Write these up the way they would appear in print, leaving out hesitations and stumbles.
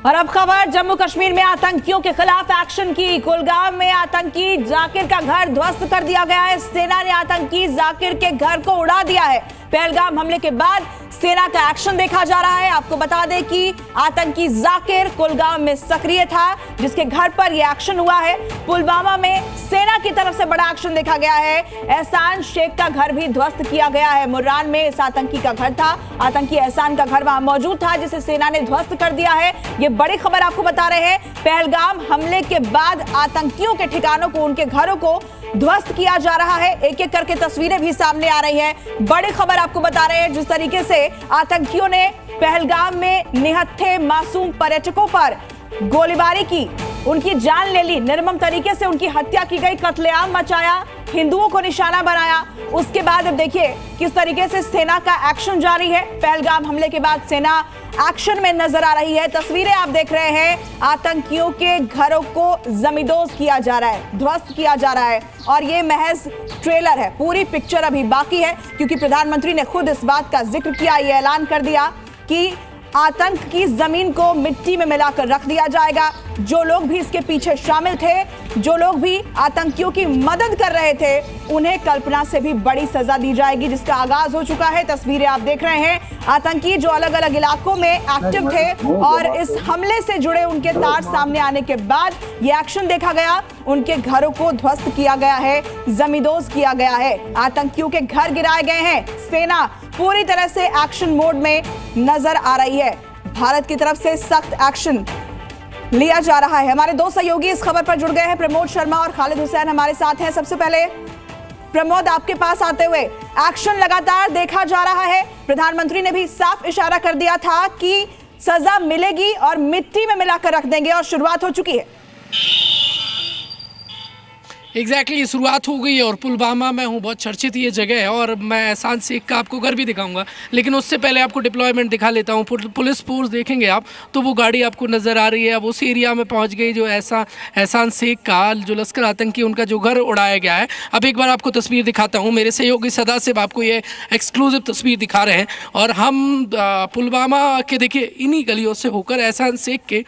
और अब खबर जम्मू कश्मीर में आतंकियों के खिलाफ एक्शन की। कुलगाम में आतंकी जाकिर का घर ध्वस्त कर दिया गया है। सेना ने आतंकी जाकिर के घर को उड़ा दिया है। पहलगाम हमले के बाद सेना का एक्शन देखा जा रहा है। आपको बता दें कि आतंकी जाकिर कुलगाम में सक्रिय था, जिसके घर पर यह एक्शन हुआ है। पुलवामा में सेना की तरफ से बड़ा एक्शन देखा गया है। एहसान शेख का घर भी ध्वस्त किया गया है। मुर्रान में इस आतंकी का घर था। आतंकी एहसान का घर वहां मौजूद था, जिसे सेना ने ध्वस्त कर दिया है। ये बड़ी खबर आपको बता रहे हैं। पहलगाम हमले के बाद आतंकियों के ठिकानों को, उनके घरों को ध्वस्त किया जा रहा है। एक एक करके तस्वीरें भी सामने आ रही हैं। बड़ी खबर आपको बता रहे हैं। जिस तरीके से आतंकियों ने पहलगाम में निहत्थे मासूम पर्यटकों पर गोलीबारी की, उनकी जान ले ली, निर्मम तरीके से उनकी हत्या की गई, कत्लेआम मचाया, हिंदुओं को निशाना बनाया। उसके बाद अब देखिए किस तरीके से सेना का एक्शन जारी है। पहलगाम हमले के बाद सेना एक्शन में नजर आ रही है। तस्वीरें आप देख रहे हैं। आतंकियों के घरों को जमींदोज किया जा रहा है, ध्वस्त किया जा रहा है। और ये महज ट्रेलर है, पूरी पिक्चर अभी बाकी है, क्योंकि प्रधानमंत्री ने खुद इस बात का जिक्र किया, ये ऐलान कर दिया कि आतंक की जमीन को मिट्टी में मिलाकर रख दिया जाएगा। जो लोग भी इसके पीछे शामिल थे, जो लोग भी आतंकियों की मदद कर रहे थे, उन्हें कल्पना से भी बड़ी सजा दी जाएगी, जिसका आगाज हो चुका है। तस्वीरें आप देख रहे हैं। आतंकी जो अलग अलग इलाकों में एक्टिव थे और इस हमले से जुड़े उनके तार सामने आने के बाद ये एक्शन देखा गया। उनके घरों को ध्वस्त किया गया है, जमींदोज किया गया है, आतंकियों के घर गिराए गए हैं। सेना पूरी तरह से एक्शन मोड में नजर आ रही है। भारत की तरफ से सख्त एक्शन लिया जा रहा है। हमारे दो सहयोगी इस खबर पर जुड़ गए हैं, प्रमोद शर्मा और खालिद हुसैन हमारे साथ हैं। सबसे पहले प्रमोद, आपके पास आते हुए, एक्शन लगातार देखा जा रहा है। प्रधानमंत्री ने भी साफ इशारा कर दिया था कि सजा मिलेगी और मिट्टी में मिलाकर रख देंगे, और शुरुआत हो चुकी है। एग्जैक्टली शुरुआत हो गई है। और पुलवामा में हूँ, बहुत चर्चित ये जगह है, और मैं एहसान शेख का आपको घर भी दिखाऊंगा, लेकिन उससे पहले आपको डिप्लॉयमेंट दिखा लेता हूँ। पुलिस फोर्स देखेंगे आप तो वो गाड़ी आपको नज़र आ रही है। अब उस एरिया में पहुँच गई जो एहसान शेख का, जो लश्कर आतंकी, उनका जो घर उड़ाया गया है। अब एक बार आपको तस्वीर दिखाता हूँ। मेरे सहयोगी सदाशिव आपको ये एक्सक्लूसिव तस्वीर दिखा रहे हैं, और हम पुलवामा के देखिए इन्हीं गलियों से होकर एहसान शेख के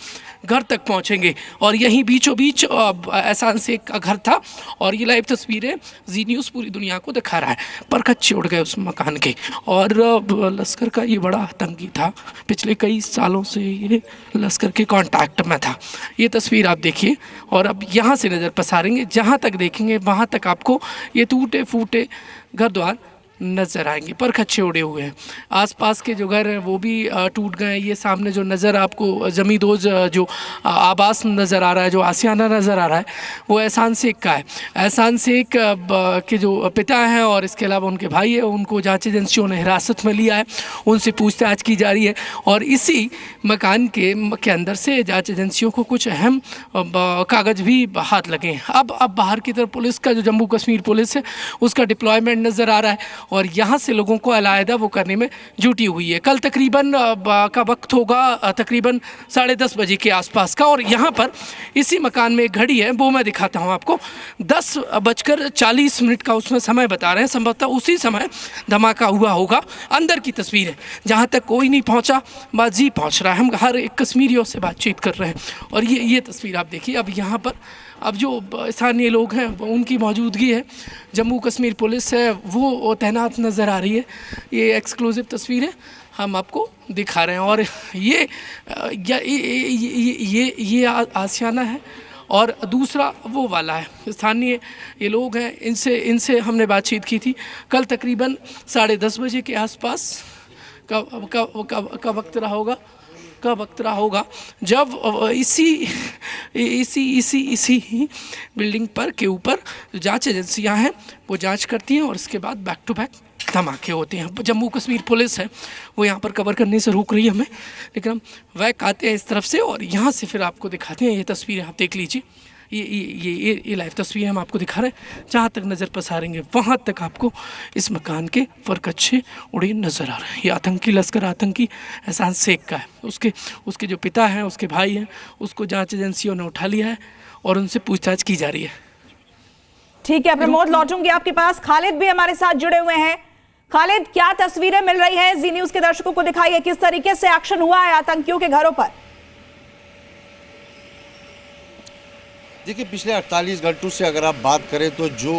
घर तक पहुँचेंगे। और यहीं बीचों बीच एहसान शेख का घर था, और ये लाइव तस्वीरें जी न्यूज़ पूरी दुनिया को दिखा रहा है। परखच्चे उड़ गए उस मकान के, और लश्कर का ये बड़ा आतंकी था। पिछले कई सालों से ये लश्कर के कांटेक्ट में था। ये तस्वीर आप देखिए, और अब यहाँ से नज़र पसारेंगे, जहाँ तक देखेंगे वहाँ तक आपको ये टूटे फूटे घर द्वार नज़र आएंगे, परखच्चे उड़े हुए हैं। आसपास के जो घर हैं वो भी टूट गए हैं। ये सामने जो नज़र आपको जमींदोज जो आवास नज़र आ रहा है, जो आशियाना नज़र आ रहा है, वो एहसान शेख का है। एहसान शेख के जो पिता हैं और इसके अलावा उनके भाई हैं, उनको जांच एजेंसियों ने हिरासत में लिया है, उनसे पूछताछ की जा रही है। और इसी मकान के अंदर से जाँच एजेंसियों को कुछ अहम कागज़ भी हाथ लगे हैं। अब बाहर की तरफ पुलिस का, जो जम्मू कश्मीर पुलिस है, उसका डिप्लॉयमेंट नज़र आ रहा है, और यहाँ से लोगों को अलहदा वो करने में जुटी हुई है। कल तकरीबन का वक्त होगा तकरीबन 10:30 बजे के आसपास का, और यहाँ पर इसी मकान में एक घड़ी है, वो मैं दिखाता हूँ आपको। 10:40 का उसमें समय बता रहे हैं। संभवतः उसी समय धमाका हुआ होगा। अंदर की तस्वीर है, जहाँ तक कोई नहीं पहुँचा, बाजी पहुँच रहा है। हम हर एक कश्मीरियों से बातचीत कर रहे हैं, और ये तस्वीर आप देखिए। अब यहाँ पर अब जो स्थानीय लोग हैं उनकी मौजूदगी है, जम्मू कश्मीर पुलिस है वो तैनात नज़र आ रही है। ये एक्सक्लूसिव तस्वीरें हम आपको दिखा रहे हैं, और ये आशियाना है, और दूसरा वो वाला है। स्थानीय ये लोग हैं, इनसे हमने बातचीत की थी कल तकरीबन 10:30 बजे के आसपास का वक्त रहा होगा, जब इसी बिल्डिंग पर के ऊपर जांच एजेंसियां हैं वो जांच करती हैं, और इसके बाद बैक टू बैक धमाके होते हैं। जम्मू कश्मीर पुलिस है वो यहाँ पर कवर करने से रोक रही है हमें, लेकिन हम बैक आते हैं इस तरफ से, और यहाँ से फिर आपको दिखाते हैं। ये तस्वीरें आप देख लीजिए। ये लाइव तस्वीरें हम आपको दिखा रहे हैं। जहाँ तक नज़र पसारेंगे वहाँ तक आपको इस मकान के परखच्चे उड़े नज़र आ रहे हैं। ये आतंकी, लश्कर आतंकी एहसान शेख का है। उसके जो पिता हैं, उसके भाई हैं, उसको जांच एजेंसियों ने उठा लिया है, और उनसे पूछताछ की जा रही है। ठीक है प्रमोद, लौटूंगी आपके पास। खालिद भी हमारे साथ जुड़े हुए हैं। खालिद, क्या तस्वीरें मिल रही हैं? जी न्यूज़ के दर्शकों को दिखाइए किस तरीके से एक्शन हुआ है आतंकियों के घरों पर। देखिए, पिछले 48 घंटों से अगर आप बात करें तो जो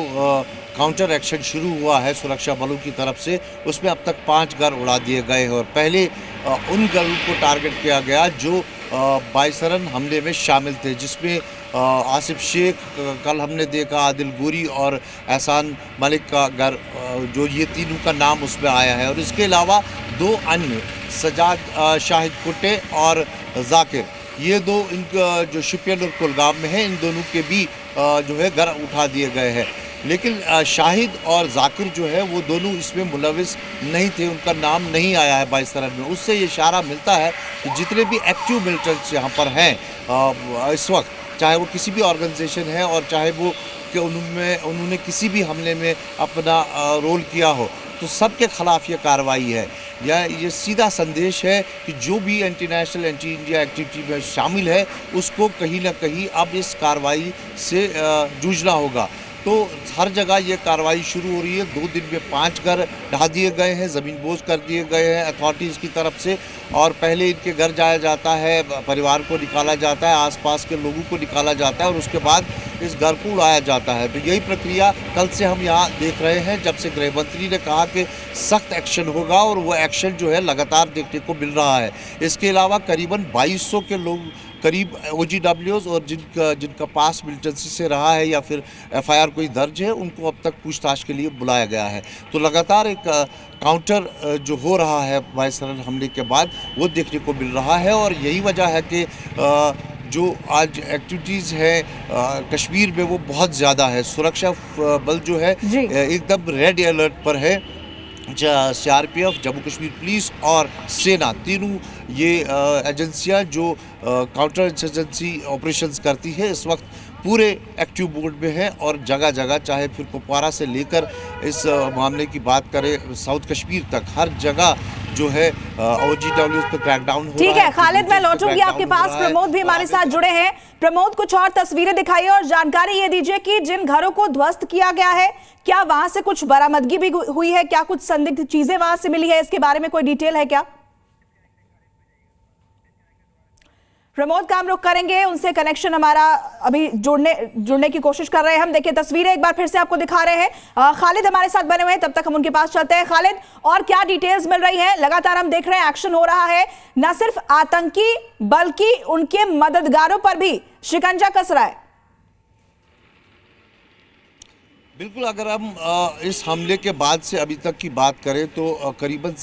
काउंटर एक्शन शुरू हुआ है सुरक्षा बलों की तरफ से, उसमें अब तक 5 घर उड़ा दिए गए हैं और पहले उन घरों को टारगेट किया गया जो बाइसरन हमले में शामिल थे, जिसमें आसिफ शेख, कल हमने देखा आदिल गोरी और एहसान मलिक का घर, जो ये तीनों का नाम उसमें आया है। और इसके अलावा 2 अन्य सजाद शाहिद कुट्टे और जाकिर, ये 2 इनका जो शिपियन और कुलगाम में है, इन दोनों के भी जो है घर उठा दिए गए हैं। लेकिन शाहिद और जाकिर जो है वो दोनों इसमें मुलविस नहीं थे, उनका नाम नहीं आया है बाइसरन में। उससे ये इशारा मिलता है कि जितने भी एक्टिव मिलिटेंट्स यहाँ पर हैं इस वक्त, चाहे वो किसी भी ऑर्गेनाइजेशन है और चाहे वो कि उन्होंने किसी भी हमले में अपना रोल किया हो, तो सबके खिलाफ ये कार्रवाई है। ये सीधा संदेश है कि जो भी anti national, anti India activity में शामिल है, उसको कहीं ना कहीं अब इस कार्रवाई से जूझना होगा। तो हर जगह ये कार्रवाई शुरू हो रही है। 2 दिन में 5 घर ढा दिए गए हैं, ज़मीन बोझ कर दिए गए हैं अथॉरिटीज़ की तरफ से। और पहले इनके घर जाया जाता है, परिवार को निकाला जाता है, आसपास के लोगों को निकाला जाता है और उसके बाद इस घर को उड़ाया जाता है। तो यही प्रक्रिया कल से हम यहाँ देख रहे हैं, जब से गृह मंत्री ने कहा कि सख्त एक्शन होगा, और वो एक्शन जो है लगातार देखने को मिल रहा है। इसके अलावा करीबन 2200 के लोग, करीब OGWs और जिनका पास मिलिटेंसी से रहा है या फिर FIR कोई दर्ज है, उनको अब तक पूछताछ के लिए बुलाया गया है। तो लगातार एक काउंटर जो हो रहा है बाइसरन हमले के बाद, वो देखने को मिल रहा है। और यही वजह है कि जो आज एक्टिविटीज़ है कश्मीर में वो बहुत ज़्यादा है। सुरक्षा बल जो है एकदम रेड अलर्ट पर है। CRPF, जम्मू कश्मीर पुलिस और सेना, तीनों ये एजेंसियां जो काउंटर इंसर्जेंसी ऑपरेशंस करती है, इस वक्त पूरे एक्टिव मोड में है। और जगह जगह, चाहे फिर कुपवारा से लेकर इस मामले की बात करें साउथ कश्मीर तक, हर जगह जो है OGWs पे क्रैकडाउन हो रहा है। ठीक है खालिद, मैं लौटूंगी आपके पास। प्रमोद भी हमारे साथ जुड़े हैं। प्रमोद, कुछ और तस्वीरें दिखाइए और जानकारी ये दीजिए कि जिन घरों को ध्वस्त किया गया है, क्या वहां से कुछ बरामदगी भी हुई है? क्या कुछ संदिग्ध चीजें वहां से मिली है? इसके बारे में कोई डिटेल है क्या? प्रमोद का हम रुख करेंगे, उनसे कनेक्शन हमारा अभी जुड़ने की कोशिश कर रहे हैं हम। देखिए तस्वीरें एक बार फिर से आपको दिखा रहे हैं। खालिद हमारे साथ बने हुए हैं, तब तक हम उनके पास चलते हैं। खालिद, और क्या डिटेल्स मिल रही हैं? लगातार हम देख रहे हैं एक्शन हो रहा है, न सिर्फ आतंकी बल्कि उनके मददगारों पर भी शिकंजा कस रहा है। बिल्कुल, अगर हम इस हमले के बाद से अभी तक की बात करें तो करीबन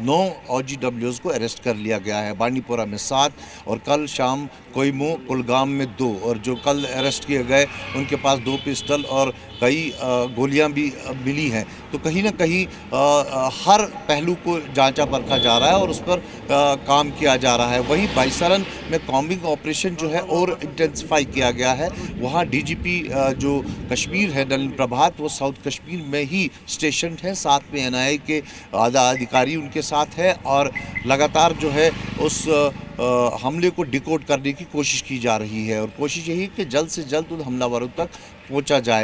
9 OGWs को अरेस्ट कर लिया गया है। बांडीपोरा में 7 और कल शाम कोहिमा कुलगाम में 2, और जो कल अरेस्ट किए गए उनके पास 2 पिस्टल और कई गोलियां भी मिली हैं। तो कहीं ना कहीं हर पहलू को जांचा परखा जा रहा है और उस पर काम किया जा रहा है। वहीं बाइसरन में कॉम्बिंग ऑपरेशन जो है और इंटेंसिफाई किया गया है। वहाँ DGP जो कश्मीर है नलिन प्रभात, वो साउथ कश्मीर में ही स्टेशन है, साथ में NIA के आधा अधिकारी उनके साथ है। और लगातार जो है उस हमले को डिकोड करने की कोशिश की जा रही है और कोशिश यही कि जल्द से जल्द उन हमलावरों तक पहुंचा जाए।